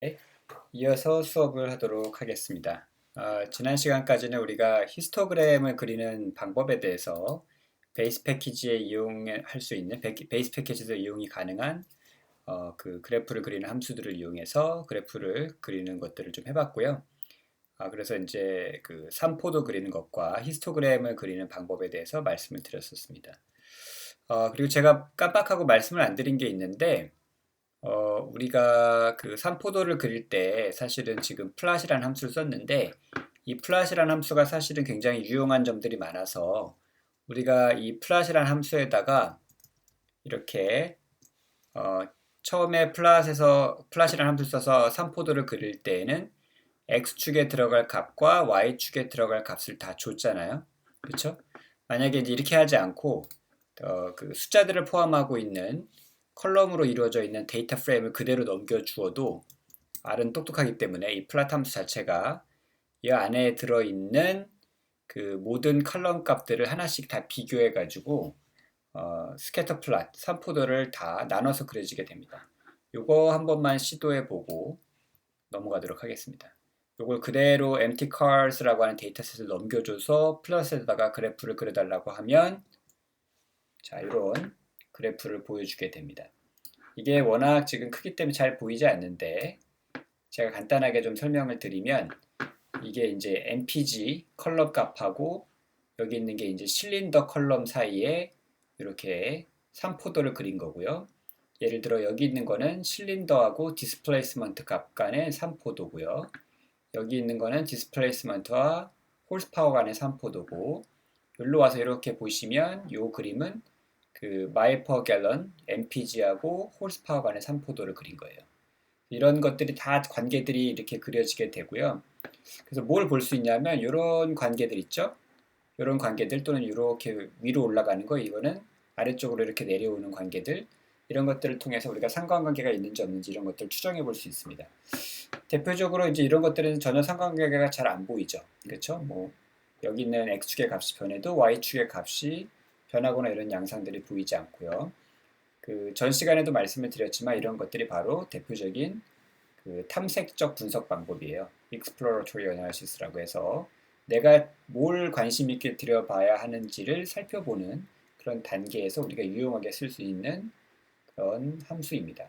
네, 이어서 수업을 하도록 하겠습니다. 지난 시간까지는 우리가 히스토그램을 그리는 방법에 대해서 베이스 패키지에 이용할 수 있는 베이스 패키지에서 이용이 가능한 그 그래프를 그리는 함수들을 이용해서 그래프를 그리는 것들을 좀 해봤고요. 그래서 이제 그 삼포도 그리는 것과 히스토그램을 그리는 방법에 대해서 말씀을 드렸었습니다. 그리고 제가 깜빡하고 말씀을 안 드린 게 있는데 우리가 그 산포도를 그릴 때 사실은 지금 플랫이라는 함수를 썼는데 이 플랫이라는 함수가 사실은 굉장히 유용한 점들이 많아서 우리가 이 플랫이라는 함수에다가 이렇게 처음에 플랫이라는 함수를 써서 산포도를 그릴 때에는 x축에 들어갈 값과 y축에 들어갈 값을 다 줬잖아요. 그렇죠? 만약에 이제 이렇게 하지 않고 그 숫자들을 포함하고 있는 컬럼으로 이루어져 있는 데이터 프레임을 그대로 넘겨주어도 R은 똑똑하기 때문에 이 플랫 함수 자체가 이 안에 들어있는 그 모든 컬럼 값들을 하나씩 다 비교해 가지고 스캐터 플랫, 산포도를 다 나눠서 그려지게 됩니다. 요거 한 번만 시도해 보고 넘어가도록 하겠습니다. 요걸 그대로 empty cars라고 하는 데이터셋을 넘겨줘서 플러스에다가 그래프를 그려달라고 하면 자, 이런 그래프를 보여주게 됩니다. 이게 워낙 지금 크기 때문에 잘 보이지 않는데 제가 간단하게 좀 설명을 드리면 이게 이제 MPG 컬럼 값하고 여기 있는 게 이제 실린더 컬럼 사이에 이렇게 3포도를 그린 거고요. 예를 들어 여기 있는 거는 실린더하고 디스플레이스먼트 값 간의 3포도고요. 여기 있는 거는 디스플레이스먼트와 홀스파워 간의 3포도고 여기로 와서 이렇게 보시면 이 그림은 그 마일 퍼 갤런 MPG하고 홀스파워 간의 3포도를 그린 거예요. 이런 것들이 다 관계들이 이렇게 그려지게 되고요. 그래서 뭘 볼 수 있냐면 이런 관계들 있죠? 이런 관계들 또는 이렇게 위로 올라가는 거 이거는 아래쪽으로 이렇게 내려오는 관계들 이런 것들을 통해서 우리가 상관관계가 있는지 없는지 이런 것들을 추정해 볼 수 있습니다. 대표적으로 이제 이런 것들은 전혀 상관관계가 잘 안 보이죠. 그렇죠? 뭐 여기 있는 x축의 값이 변해도 y축의 값이 변하거나 이런 양상들이 보이지 않고요. 그 전 시간에도 말씀을 드렸지만 이런 것들이 바로 대표적인 그 탐색적 분석 방법이에요. exploratory analysis라고 해서 내가 뭘 관심 있게 들여봐야 하는지를 살펴보는 그런 단계에서 우리가 유용하게 쓸 수 있는 그런 함수입니다.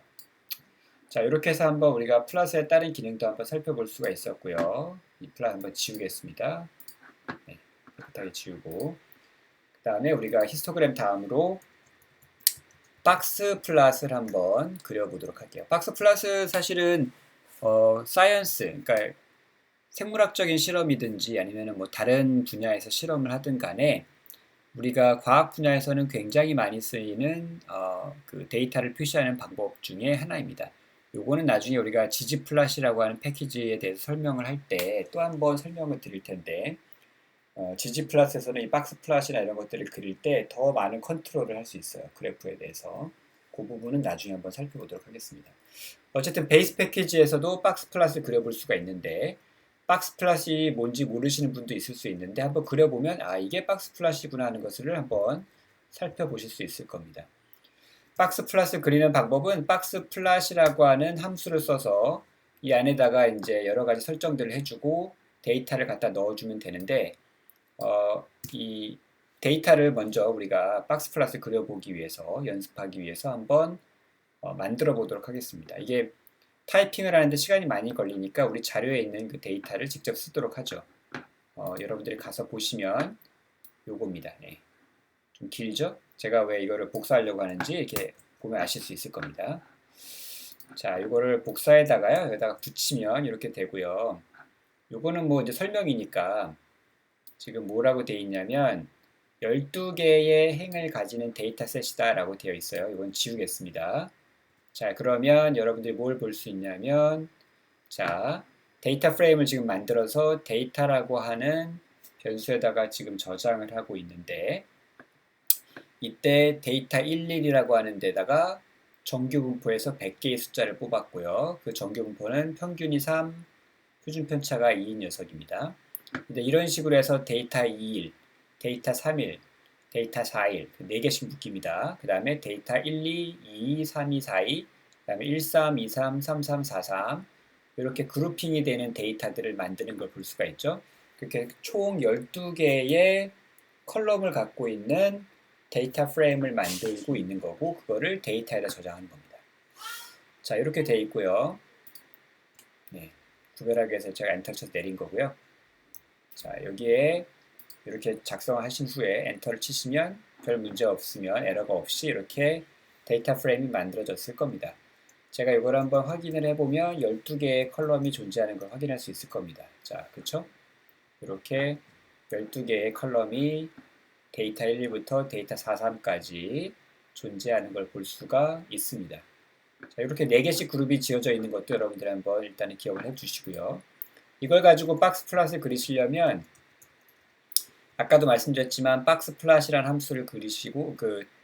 자, 이렇게 해서 한번 우리가 플러스의 다른 기능도 한번 살펴볼 수가 있었고요. 이 플러스 한번 지우겠습니다. 네, 깨끗하게 지우고 그 다음에 우리가 히스토그램 다음으로 박스 플랫을 한번 그려보도록 할게요. 박스 플랫은 사실은 사이언스, 그러니까 생물학적인 실험이든지 아니면 뭐 다른 분야에서 실험을 하든 간에 우리가 과학 분야에서는 굉장히 많이 쓰이는 그 데이터를 표시하는 방법 중에 하나입니다. 요거는 나중에 우리가 지지플랫이라고 하는 패키지에 대해서 설명을 할 때 또 한 번 설명을 드릴 텐데 지지플랫에서는 이 박스 플랫이나 이런 것들을 그릴 때 더 많은 컨트롤을 할 수 있어요. 그래프에 대해서. 그 부분은 나중에 한번 살펴보도록 하겠습니다. 어쨌든 베이스 패키지에서도 박스 플랫을 그려볼 수가 있는데 박스 플랫이 뭔지 모르시는 분도 있을 수 있는데 한번 그려보면 이게 박스 플랫이구나 하는 것을 한번 살펴보실 수 있을 겁니다. 박스 플랫을 그리는 방법은 박스 플랫이라고 하는 함수를 써서 이 안에다가 이제 여러 가지 설정들을 해주고 데이터를 갖다 넣어주면 되는데 이 데이터를 먼저 우리가 박스 플랫을 그려보기 위해서 연습하기 위해서 한번 만들어 보도록 하겠습니다. 이게 타이핑을 하는데 시간이 많이 걸리니까 우리 자료에 있는 그 데이터를 직접 쓰도록 하죠. 여러분들이 가서 보시면 요겁니다. 네. 좀 길죠? 제가 왜 이거를 복사하려고 하는지 이렇게 보면 아실 수 있을 겁니다. 자, 이거를 복사에다가요. 여기다가 붙이면 이렇게 되고요. 요거는 뭐 이제 설명이니까 지금 뭐라고 되어 있냐면 12개의 행을 가지는 데이터셋이다 라고 되어 있어요. 이건 지우겠습니다. 자, 그러면 여러분들이 뭘 볼 수 있냐면 자, 데이터 프레임을 지금 만들어서 데이터라고 하는 변수에다가 지금 저장을 하고 있는데 이때 데이터 11이라고 하는 데다가 정규 분포에서 100개의 숫자를 뽑았고요. 그 정규 분포는 평균이 3, 표준 편차가 2인 녀석입니다. 근데 이런 식으로 해서 데이터 2일, 데이터 3일, 데이터 4일 4개씩 묶입니다. 그 다음에 데이터 1, 2, 2, 3, 2, 4, 2, 그 다음에 1, 3, 2, 3, 3, 3, 4, 3, 이렇게 그룹핑이 되는 데이터들을 만드는 걸 볼 수가 있죠. 그렇게 총 12개의 컬럼을 갖고 있는 데이터 프레임을 만들고 있는 거고 그거를 데이터에다 저장하는 겁니다. 자, 이렇게 돼 있고요. 네, 구별하기 위해서 제가 엔터 쳐서 내린 거고요. 자, 여기에 이렇게 작성하신 후에 엔터를 치시면 별 문제 없으면 에러가 없이 이렇게 데이터 프레임이 만들어졌을 겁니다. 제가 이걸 한번 확인을 해보면 12개의 컬럼이 존재하는 걸 확인할 수 있을 겁니다. 자, 그쵸? 이렇게 12개의 컬럼이 데이터 11부터 데이터 43까지 존재하는 걸 볼 수가 있습니다. 자, 이렇게 4개씩 그룹이 지어져 있는 것도 여러분들이 한번 일단은 기억을 해주시고요. 이걸 가지고 박스 플롯을 그리시려면 아까도 말씀드렸지만 박스 플롯이라는 함수를 그리시고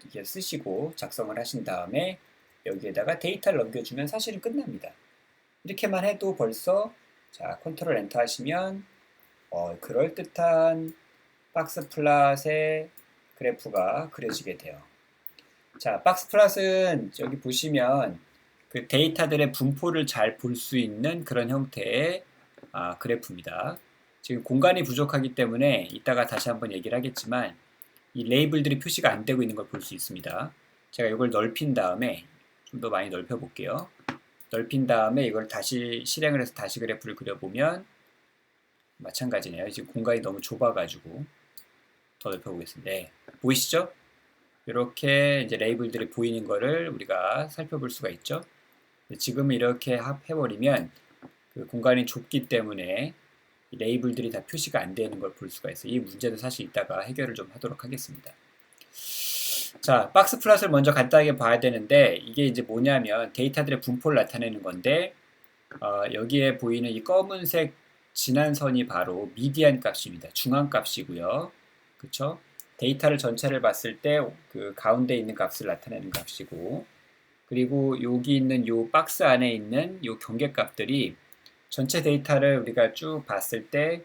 이게 쓰시고 작성을 하신 다음에 여기에다가 데이터를 넘겨주면 사실은 끝납니다. 이렇게만 해도 벌써 자 컨트롤 엔터 하시면 그럴듯한 박스 플롯의 그래프가 그려지게 돼요. 자, 박스 플롯은 여기 보시면 그 데이터들의 분포를 잘 볼 수 있는 그런 형태의 그래프입니다. 지금 공간이 부족하기 때문에 이따가 다시 한번 얘기를 하겠지만 이 레이블들이 표시가 안 되고 있는 걸 볼 수 있습니다. 제가 이걸 넓힌 다음에 좀 더 많이 넓혀 볼게요. 넓힌 다음에 이걸 다시 실행을 해서 다시 그래프를 그려보면 마찬가지네요. 지금 공간이 너무 좁아가지고 더 넓혀보겠습니다. 네, 보이시죠? 이렇게 이제 레이블들이 보이는 거를 우리가 살펴볼 수가 있죠. 지금 이렇게 해버리면 그 공간이 좁기 때문에 레이블들이 다 표시가 안 되는 걸 볼 수가 있어요. 이 문제도 사실 이따가 해결을 좀 하도록 하겠습니다. 자, 박스 플롯을 먼저 간단하게 봐야 되는데 이게 이제 뭐냐면 데이터들의 분포를 나타내는 건데 여기에 보이는 이 검은색 진한 선이 바로 미디안 값입니다. 중앙 값이고요. 그쵸? 데이터를 전체를 봤을 때 그 가운데 있는 값을 나타내는 값이고 그리고 여기 있는 요 박스 안에 있는 요 경계 값들이 전체 데이터를 우리가 쭉 봤을 때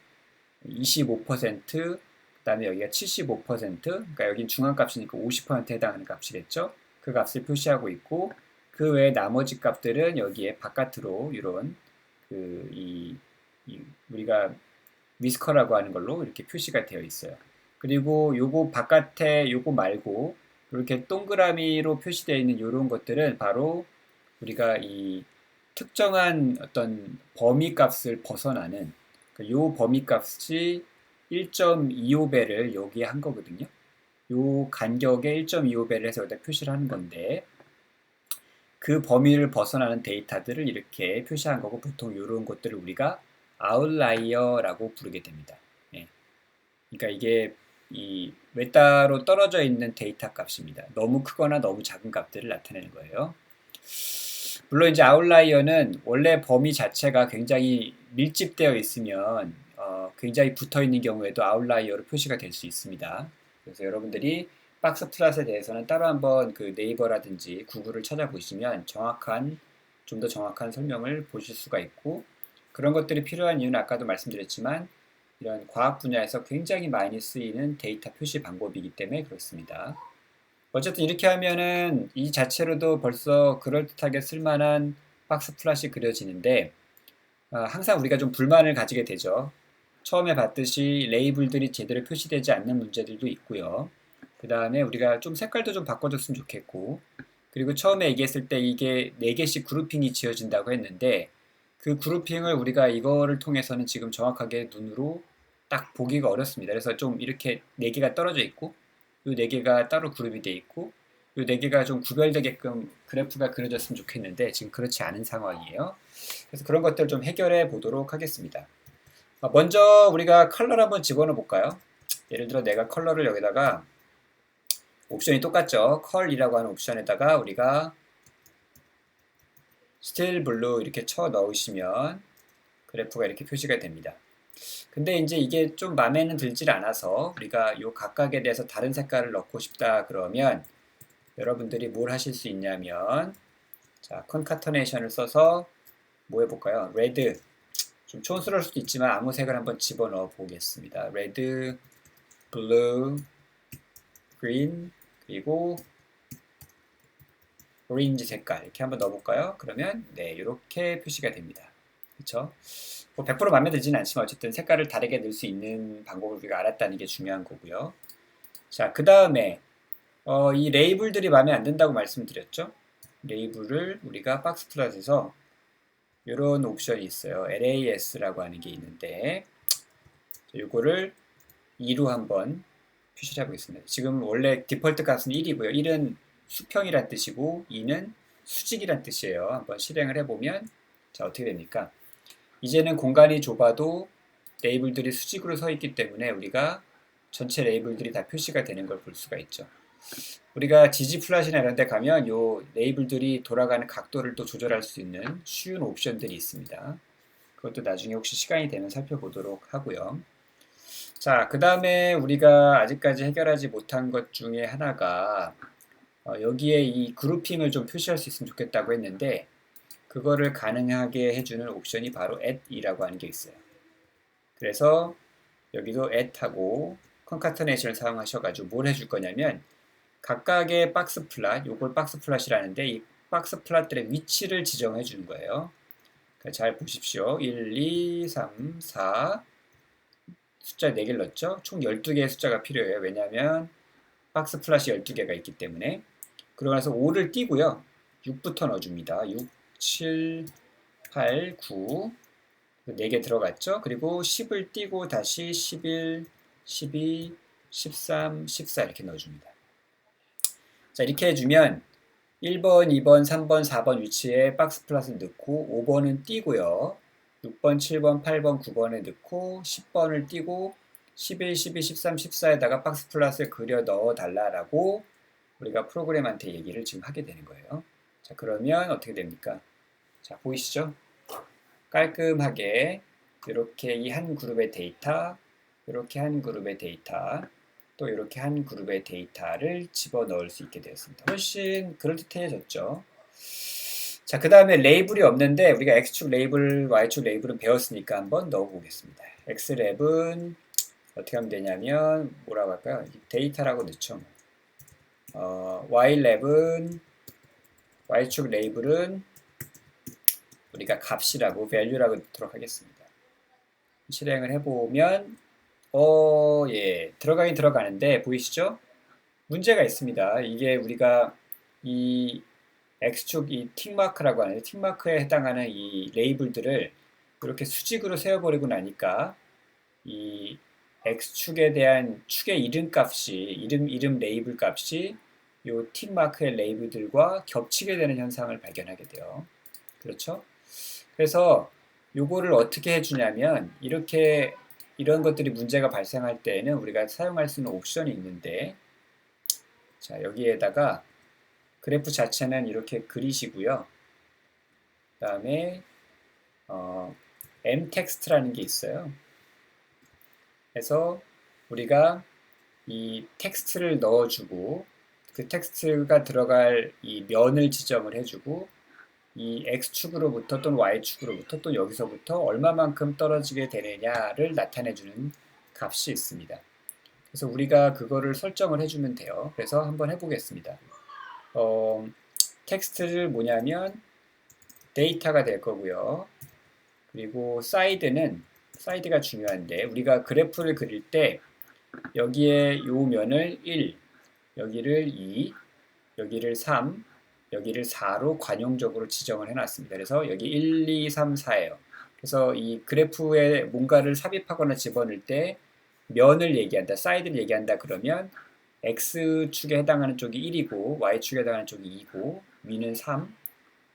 25%, 그 다음에 여기가 75%, 그러니까 여긴 중앙값이니까 50%에 해당하는 값이겠죠. 그 값을 표시하고 있고 그 외에 나머지 값들은 여기에 바깥으로 이런 우리가 위스커라고 하는 걸로 이렇게 표시가 되어 있어요. 그리고 요거 바깥에 요거 말고 이렇게 동그라미로 표시되어 있는 이런 것들은 바로 우리가 이 특정한 어떤 범위 값을 벗어나는 요 범위 값이 1.25배를 여기에 한 거거든요. 요 간격에 1.25배를 해서 여기다 표시를 하는 건데 그 범위를 벗어나는 데이터들을 이렇게 표시한 거고 보통 이런 것들을 우리가 아웃라이어라고 부르게 됩니다. 예. 그러니까 이게 이 외따로 떨어져 있는 데이터 값입니다. 너무 크거나 너무 작은 값들을 나타내는 거예요. 물론 이제 아웃라이어는 원래 범위 자체가 굉장히 밀집되어 있으면 굉장히 붙어 있는 경우에도 아웃라이어로 표시가 될 수 있습니다. 그래서 여러분들이 박스 플롯에 대해서는 따로 한번 그 네이버라든지 구글을 찾아보시면 좀 더 정확한 설명을 보실 수가 있고 그런 것들이 필요한 이유는 아까도 말씀드렸지만 이런 과학 분야에서 굉장히 많이 쓰이는 데이터 표시 방법이기 때문에 그렇습니다. 어쨌든 이렇게 하면은 이 자체로도 벌써 그럴듯하게 쓸만한 박스 플롯이 그려지는데 항상 우리가 좀 불만을 가지게 되죠. 처음에 봤듯이 레이블들이 제대로 표시되지 않는 문제들도 있고요. 그 다음에 우리가 좀 색깔도 좀 바꿔줬으면 좋겠고 그리고 처음에 얘기했을 때 이게 4개씩 그룹핑이 지어진다고 했는데 그 그룹핑을 우리가 이거를 통해서는 지금 정확하게 눈으로 딱 보기가 어렵습니다. 그래서 좀 이렇게 4개가 떨어져 있고 이 4개가 따로 그룹이 돼 있고 이 4개가 좀 구별되게끔 그래프가 그려졌으면 좋겠는데 지금 그렇지 않은 상황이에요. 그래서 그런 것들 좀 해결해 보도록 하겠습니다. 먼저 우리가 컬러를 한번 집어넣어 볼까요? 예를 들어 내가 컬러를 여기다가 옵션이 똑같죠. 컬이라고 하는 옵션에다가 우리가 스틸 블루 이렇게 쳐 넣으시면 그래프가 이렇게 표시가 됩니다. 근데 이제 이게 좀 마음에는 들질 않아서 우리가 요 각각에 대해서 다른 색깔을 넣고 싶다 그러면 여러분들이 뭘 하실 수 있냐면 자 컨카터네이션을 써서 뭐 해볼까요? 레드 좀 촌스러울 수도 있지만 아무 색을 한번 집어넣어 보겠습니다. 레드, 블루, 그린 그리고 오렌지 색깔 이렇게 한번 넣어볼까요? 그러면 네 이렇게 표시가 됩니다. 그쵸? 뭐 100% 마음에 들지는 않지만 어쨌든 색깔을 다르게 넣을 수 있는 방법을 우리가 알았다는 게 중요한 거고요. 자, 그 다음에 이 레이블들이 마음에 안 든다고 말씀드렸죠? 레이블을 우리가 박스 플랫에서 이런 옵션이 있어요. LAS라고 하는 게 있는데 이거를 2로 한번 표시를 해보겠습니다. 지금 원래 디폴트 값은 1이고요. 1은 수평이란 뜻이고 2는 수직이란 뜻이에요. 한번 실행을 해보면 자 어떻게 됩니까? 이제는 공간이 좁아도 레이블들이 수직으로 서 있기 때문에 우리가 전체 레이블들이 다 표시가 되는 걸 볼 수가 있죠. 우리가 지지 플랫이나 이런 데 가면 요 레이블들이 돌아가는 각도를 또 조절할 수 있는 쉬운 옵션들이 있습니다. 그것도 나중에 혹시 시간이 되면 살펴보도록 하고요. 자, 그 다음에 우리가 아직까지 해결하지 못한 것 중에 하나가 여기에 이 그룹핑을 좀 표시할 수 있으면 좋겠다고 했는데 그거를 가능하게 해주는 옵션이 바로 add이라고 하는 게 있어요. 그래서 여기도 add하고 컨카테네이션을 사용하셔가지고 뭘 해줄 거냐면 각각의 박스 플랫, 요걸 박스 플랫이라는데 이 박스 플랫들의 위치를 지정해 주는 거예요. 그러니까 잘 보십시오. 1, 2, 3, 4 숫자 4개를 넣었죠. 총 12개의 숫자가 필요해요. 왜냐하면 박스 플랫이 12개가 있기 때문에. 그러고 나서 5를 띄고요. 6부터 넣어줍니다. 6, 7, 8, 9 4개 들어갔죠. 그리고 10을 띄고 다시 11, 12, 13, 14 이렇게 넣어줍니다. 자, 이렇게 해주면 1번, 2번, 3번, 4번 위치에 박스 플랫을 넣고 5번은 띄고요. 6번, 7번, 8번, 9번에 넣고 10번을 띄고 11, 12, 13, 14에다가 박스 플랫을 그려 넣어 달라라고 우리가 프로그램한테 얘기를 지금 하게 되는 거예요. 자, 그러면 어떻게 됩니까? 자, 보이시죠? 깔끔하게 이렇게 이 한 그룹의 데이터, 이렇게 한 그룹의 데이터, 또 이렇게 한 그룹의 데이터를 집어넣을 수 있게 되었습니다. 훨씬 그럴듯해졌죠. 자, 그 다음에 레이블이 없는데 우리가 X축 레이블, Y축 레이블은 배웠으니까 한번 넣어보겠습니다. X랩은 어떻게 하면 되냐면 뭐라고 할까요? 데이터라고 넣죠. Y랩은 Y축 레이블은 우리가 값이라고 value라고 넣도록 하겠습니다. 실행을 해보면 예, 들어가긴 들어가는데 보이시죠? 문제가 있습니다. 이게 우리가 이 X축 이 틱마크라고 하는 틱마크에 해당하는 이 레이블들을 이렇게 수직으로 세워버리고 나니까 이 X축에 대한 축의 이름값이 이름 레이블 값이 이 틱마크의 레이블들과 겹치게 되는 현상을 발견하게 돼요. 그렇죠? 그래서 요거를 어떻게 해주냐면 이렇게 이런 것들이 문제가 발생할 때에는 우리가 사용할 수 있는 옵션이 있는데 자 여기에다가 그래프 자체는 이렇게 그리시고요. 그 다음에 mText라는 게 있어요. 그래서 우리가 이 텍스트를 넣어주고 그 텍스트가 들어갈 이 면을 지정을 해주고 이 X축으로부터 또는 Y축으로부터 또 여기서부터 얼마만큼 떨어지게 되느냐를 나타내주는 값이 있습니다. 그래서 우리가 그거를 설정을 해주면 돼요. 그래서 한번 해보겠습니다. 텍스트를 뭐냐면 데이터가 될 거고요. 그리고 사이드가 중요한데 우리가 그래프를 그릴 때 여기에 요 면을 1, 여기를 2, 여기를 3, 여기를 4로 관용적으로 지정을 해놨습니다. 그래서 여기 1, 2, 3, 4예요. 그래서 이 그래프에 뭔가를 삽입하거나 집어넣을 때 면을 얘기한다, 사이드를 얘기한다 그러면 X축에 해당하는 쪽이 1이고 Y축에 해당하는 쪽이 2고 위는 3,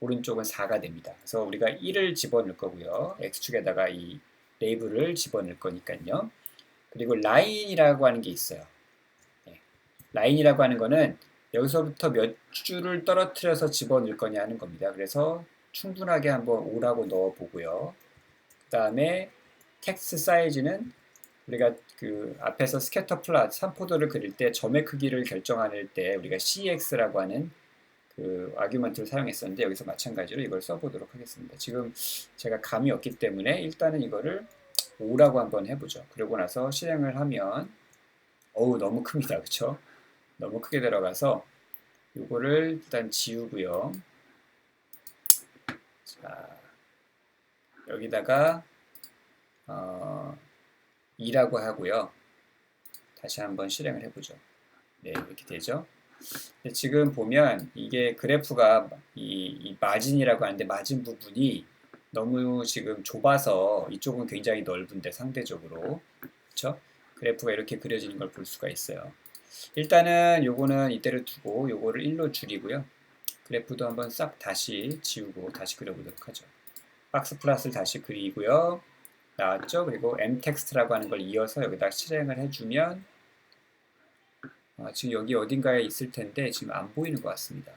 오른쪽은 4가 됩니다. 그래서 우리가 1을 집어넣을 거고요. X축에다가 이 레이블을 집어넣을 거니까요. 그리고 라인이라고 하는 게 있어요. 라인이라고 하는 거는 여기서부터 몇 줄을 떨어뜨려서 집어넣을 거냐 하는 겁니다. 그래서 충분하게 한번 5라고 넣어보고요. 그 다음에 텍스트 사이즈는 우리가 그 앞에서 스캐터 플롯 3포도를 그릴 때 점의 크기를 결정할 때 우리가 CX라고 하는 그 아규먼트를 사용했었는데 여기서 마찬가지로 이걸 써보도록 하겠습니다. 지금 제가 감이 없기 때문에 일단은 이거를 5라고 한번 해보죠. 그러고 나서 실행을 하면 어우 너무 큽니다. 그쵸? 너무 크게 들어가서 이거를 일단 지우고요. 자, 여기다가 2라고 하고요. 다시 한번 실행을 해보죠. 네, 이렇게 되죠. 지금 보면 이게 그래프가 이 마진이라고 하는데 마진 부분이 너무 지금 좁아서 이쪽은 굉장히 넓은데 상대적으로 그렇죠? 그래프가 이렇게 그려지는 걸 볼 수가 있어요. 일단은 요거는 이대로 두고 요거를 1로 줄이고요. 그래프도 한번 싹 다시 지우고 다시 그려보도록 하죠. 박스 플러스를 다시 그리고요. 나왔죠? 그리고 mText라고 하는 걸 이어서 여기다 실행을 해주면 지금 여기 어딘가에 있을 텐데 지금 안 보이는 것 같습니다.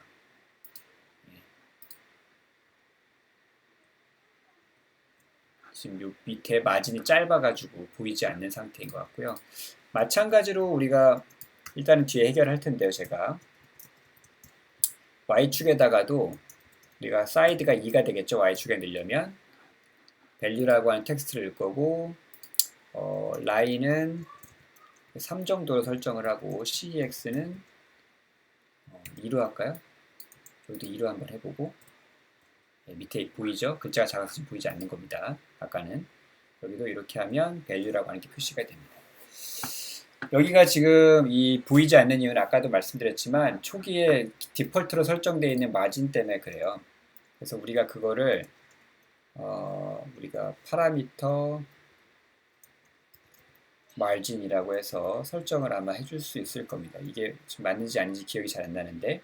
지금 요 밑에 마진이 짧아가지고 보이지 않는 상태인 것 같고요. 마찬가지로 우리가 일단은 뒤에 해결할 텐데요. 제가 Y축에다가도 우리가 사이드가 2가 되겠죠. Y축에 넣으려면 value라고 하는 텍스트를 넣을 거고 라인은 3 정도로 설정을 하고 CEX는 2로 할까요? 여기도 2로 한번 해보고 네, 밑에 보이죠? 글자가 작아서 지금 보이지 않는 겁니다. 아까는 여기도 이렇게 하면 value라고 하는 게 표시가 됩니다. 여기가 지금 이 보이지 않는 이유는 아까도 말씀드렸지만 초기에 디폴트로 설정되어 있는 마진 때문에 그래요. 그래서 우리가 그거를 우리가 파라미터 마진이라고 해서 설정을 아마 해줄 수 있을 겁니다. 이게 지금 맞는지 아닌지 기억이 잘 안 나는데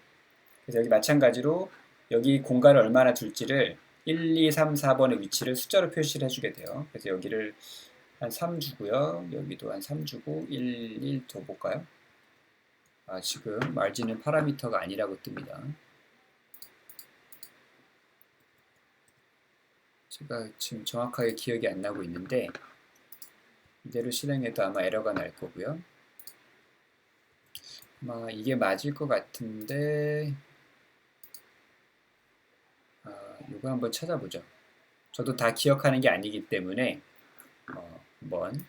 그래서 여기 마찬가지로 여기 공간을 얼마나 둘지를 1, 2, 3, 4번의 위치를 숫자로 표시를 해주게 돼요. 그래서 여기를 한 3 주고요. 여기도 한 3 주고 1 더 볼까요? 지금 마진은 파라미터가 아니라고 뜹니다. 제가 지금 정확하게 기억이 안 나고 있는데 이대로 실행해도 아마 에러가 날 거고요. 아마 이게 맞을 것 같은데 이거 한번 찾아보죠. 저도 다 기억하는 게 아니기 때문에 한번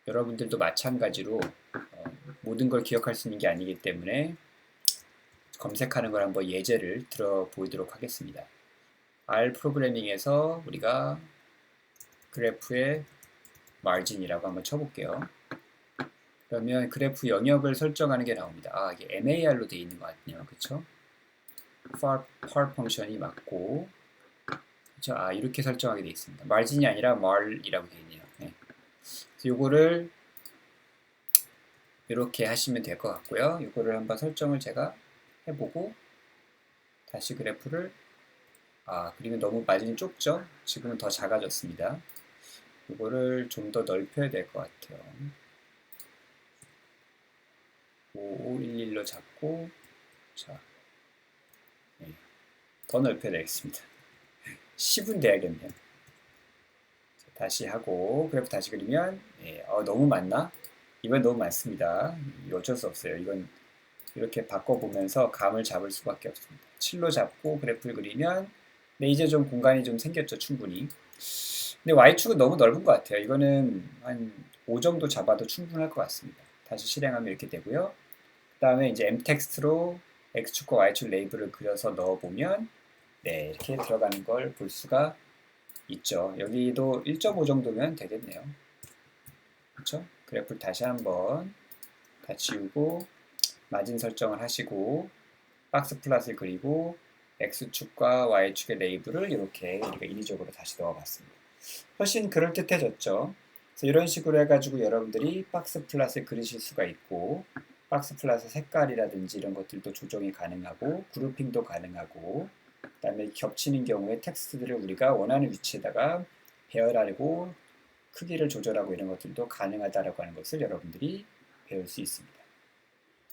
여러분들도 마찬가지로 모든 걸 기억할 수 있는 게 아니기 때문에 검색하는 걸 한번 예제를 들어보도록 하겠습니다. R 프로그래밍에서 우리가 그래프의 마진이라고 한번 쳐볼게요. 그러면 그래프 영역을 설정하는 게 나옵니다. 이게 MAR로 되어 있는 것 같네요. 그쵸? par 펑션이 맞고 그쵸? 이렇게 설정하게 되어 있습니다. 마진이 아니라 mar이라고 되어 있네요. 네. 그래서 요거를 이렇게 하시면 될 것 같고요. 이거를 한번 설정을 제가 해보고 다시 그래프를 그리고 너무 마진이 좁죠? 지금은 더 작아졌습니다. 이거를 좀 더 넓혀야 될 것 같아요. 5511로 잡고 자, 네. 더 넓혀야 되겠습니다. 10은 돼야겠네요. 자, 다시 하고 그래프 다시 그리면 너무 많나? 이건 너무 많습니다. 어쩔 수 없어요. 이건 이렇게 바꿔보면서 감을 잡을 수밖에 없습니다. 7로 잡고 그래프를 그리면 이제 좀 공간이 좀 생겼죠. 충분히. 근데 Y축은 너무 넓은 것 같아요. 이거는 한 5 정도 잡아도 충분할 것 같습니다. 다시 실행하면 이렇게 되고요. 그 다음에 이제 mText로 X축과 Y축 레이블을 그려서 넣어보면 이렇게 들어가는 걸 볼 수가 있죠. 여기도 1.5 정도면 되겠네요. 그렇죠? 그래프를 다시 한번 다 지우고 마진 설정을 하시고 박스 플랫을 그리고 X축과 Y축의 레이블을 이렇게 우리가 인위적으로 다시 넣어봤습니다. 훨씬 그럴듯해졌죠. 그래서 이런 식으로 해가지고 여러분들이 박스 플랫을 그리실 수가 있고 박스 플랫의 색깔이라든지 이런 것들도 조정이 가능하고 그룹핑도 가능하고 그 다음에 겹치는 경우에 텍스트들을 우리가 원하는 위치에다가 배열하고 크기를 조절하고 이런 것들도 가능하다라고 하는 것을 여러분들이 배울 수 있습니다.